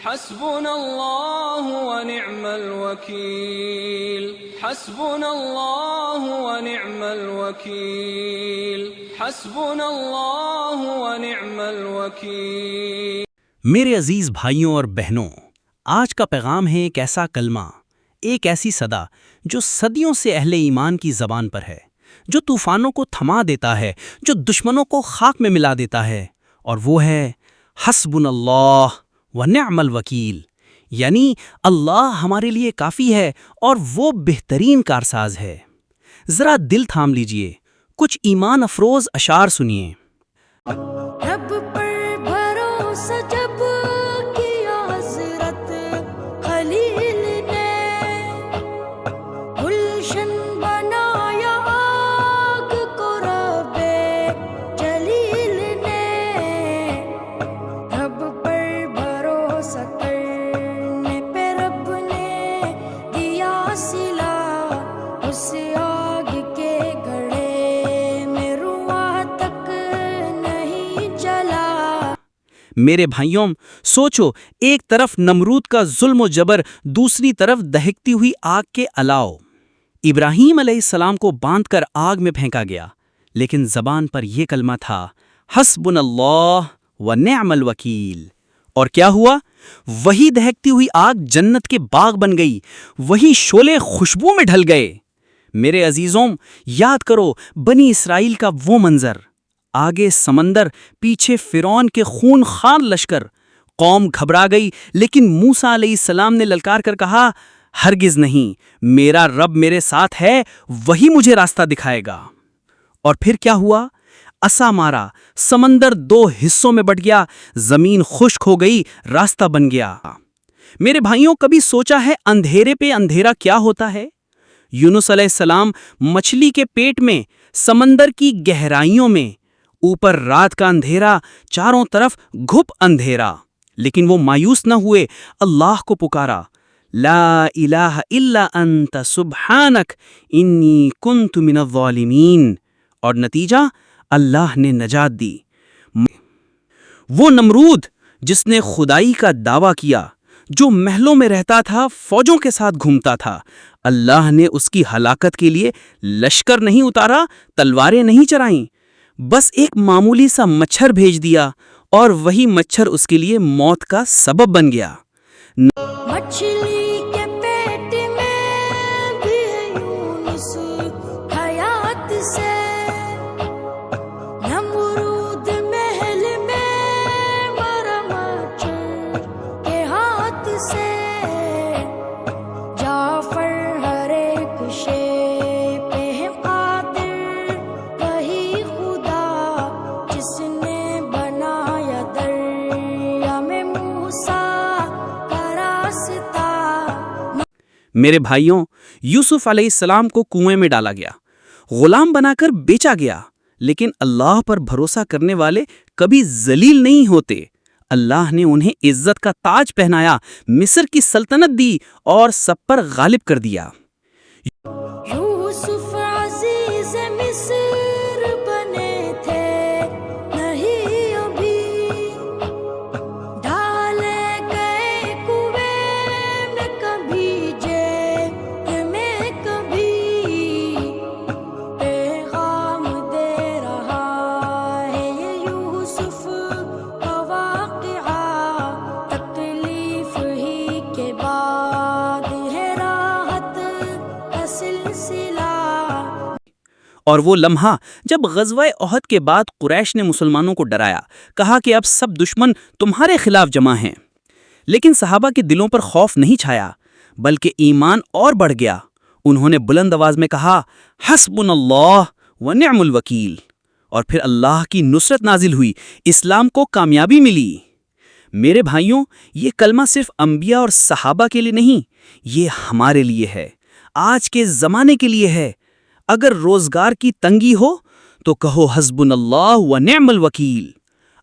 حسبنا اللہ ونعم الوکیل حسبنا اللہ ونعم الوکیل حسبنا اللہ ونعم الوکیل۔ میرے عزیز بھائیوں اور بہنوں، آج کا پیغام ہے ایک ایسا کلمہ، ایک ایسی صدا جو صدیوں سے اہل ایمان کی زبان پر ہے، جو طوفانوں کو تھما دیتا ہے، جو دشمنوں کو خاک میں ملا دیتا ہے، اور وہ ہے حسبنا اللہ ونعم الوکیل، یعنی اللہ ہمارے لیے کافی ہے اور وہ بہترین کارساز ہے۔ ذرا دل تھام لیجئے، کچھ ایمان افروز اشعار سنیے۔ رب پر بھروسہ جب کیا حضرت خلیل نے، گلشن بنایا آگ کو رب جلیل نے، رب پر بھروسہ کرنے پہ رب نے دیا صلہ، اس آگ کے گڑھے میں رواں تک نہیں جلا۔ میرے بھائیوں، سوچو، ایک طرف نمرود کا ظلم و جبر، دوسری طرف دہکتی ہوئی آگ کے الاؤ۔ ابراہیم علیہ السلام کو باندھ کر آگ میں پھینکا گیا، لیکن زبان پر یہ کلمہ تھا، حسبنا اللہ ونعم الوکیل۔ اور کیا ہوا؟ وہی دہکتی ہوئی آگ جنت کے باغ بن گئی، وہی شعلے خوشبو میں ڈھل گئے۔ میرے عزیزوں، یاد کرو بنی اسرائیل کا وہ منظر، آگے سمندر، پیچھے فرعون کے خون خوار لشکر۔ قوم گھبرا گئی، لیکن موسیٰ علیہ السلام نے للکار کر کہا، ہرگز نہیں، میرا رب میرے ساتھ ہے، وہی مجھے راستہ دکھائے گا۔ اور پھر کیا ہوا؟ عصا مارا، سمندر دو حصوں میں بٹ گیا، زمین خشک ہو گئی، راستہ بن گیا۔ میرے بھائیوں، کبھی سوچا ہے اندھیرے پہ اندھیرا کیا ہوتا ہے؟ یونس علیہ السلام مچھلی کے پیٹ میں، سمندر کی گہرائیوں میں، اوپر رات کا اندھیرا، چاروں طرف گھپ اندھیرا، لیکن وہ مایوس نہ ہوئے، اللہ کو پکارا، لا الہ الا انت سبحانک انی کنت من الظالمین، اور نتیجہ اللہ نے نجات دی۔ وہ نمرود جس نے خدائی کا دعویٰ کیا، جو محلوں میں رہتا تھا، فوجوں کے ساتھ گھومتا تھا، اللہ نے اس کی ہلاکت کے لیے لشکر نہیں اتارا، تلواریں نہیں چرائیں، بس ایک معمولی سا مچھر بھیج دیا، اور وہی مچھر اس کے لیے موت کا سبب بن گیا۔ مچھلی کے پیٹ میں بھی یونس حیات سے، نمرود محل میں مرا مچھر کے ہاتھ سے، جعفر ہر ایک شے پہ ہے قادر، وہی خدا جس نے بنایا دریا میں موسیٰ کا راستہ۔ میرے بھائیوں، یوسف علیہ السلام کو کنویں میں ڈالا گیا، غلام بنا کر بیچا گیا، لیکن اللہ پر بھروسہ کرنے والے کبھی ذلیل نہیں ہوتے۔ اللہ نے انہیں عزت کا تاج پہنایا، مصر کی سلطنت دی اور سب پر غالب کر دیا۔ یوسف عزیز مصر بنے تھے نہیں ابھی، ڈالے گئے کنویں میں کبھی، جیل میں کبھی، پیغام دے رہا ہے یہ یوسف کا واقعہ، تکلیف ہی کے بعد ہے راحت کا سلسلہ۔ اور وہ لمحہ جب غزوہ احد کے بعد قریش نے مسلمانوں کو ڈرایا، کہا کہ اب سب دشمن تمہارے خلاف جمع ہیں، لیکن صحابہ کے دلوں پر خوف نہیں چھایا، بلکہ ایمان اور بڑھ گیا۔ انہوں نے بلند آواز میں کہا، حسبنا اللہ ونعم الوکیل، اور پھر اللہ کی نصرت نازل ہوئی، اسلام کو کامیابی ملی۔ میرے بھائیوں، یہ کلمہ صرف انبیاء اور صحابہ کے لیے نہیں، یہ ہمارے لیے ہے، آج کے زمانے کے لیے ہے۔ اگر روزگار کی تنگی ہو تو کہو حسبنا اللہ ونعم الوکیل،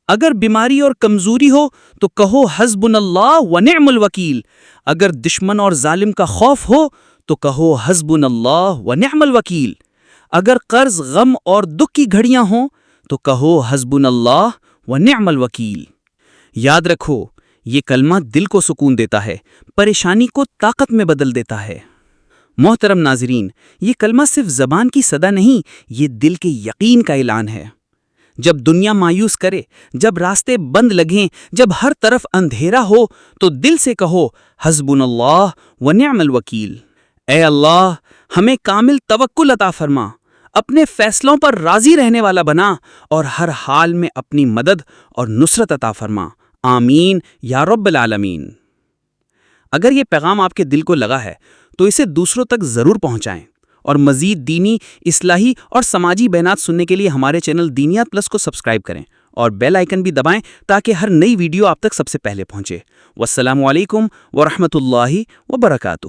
اگر بیماری اور کمزوری ہو تو کہو حسبنا اللہ ونعم الوکیل، اگر دشمن اور ظالم کا خوف ہو تو کہو حسبنا اللہ ونعم الوکیل، اگر قرض، غم اور دکھ کی گھڑیاں ہوں تو کہو حسبنا اللہ ونعم الوکیل۔ یاد رکھو، یہ کلمہ دل کو سکون دیتا ہے، پریشانی کو طاقت میں بدل دیتا ہے۔ محترم ناظرین، یہ کلمہ صرف زبان کی صدا نہیں، یہ دل کے یقین کا اعلان ہے۔ جب دنیا مایوس کرے، جب راستے بند لگیں، جب ہر طرف اندھیرا ہو، تو دل سے کہو حسبنا اللہ و نعم الوکیل۔ اے اللہ، ہمیں کامل توکل عطا فرما، اپنے فیصلوں پر راضی رہنے والا بنا، اور ہر حال میں اپنی مدد اور نصرت عطا فرما۔ آمین یا رب العالمین۔ اگر یہ پیغام آپ کے دل کو لگا ہے تو اسے دوسروں تک ضرور پہنچائیں، اور مزید دینی، اصلاحی اور سماجی بیانات سننے کے لیے ہمارے چینل دینیات پلس کو سبسکرائب کریں اور بیل آئیکن بھی دبائیں تاکہ ہر نئی ویڈیو آپ تک سب سے پہلے پہنچے۔ والسلام علیکم ورحمۃ اللہ وبرکاتہ۔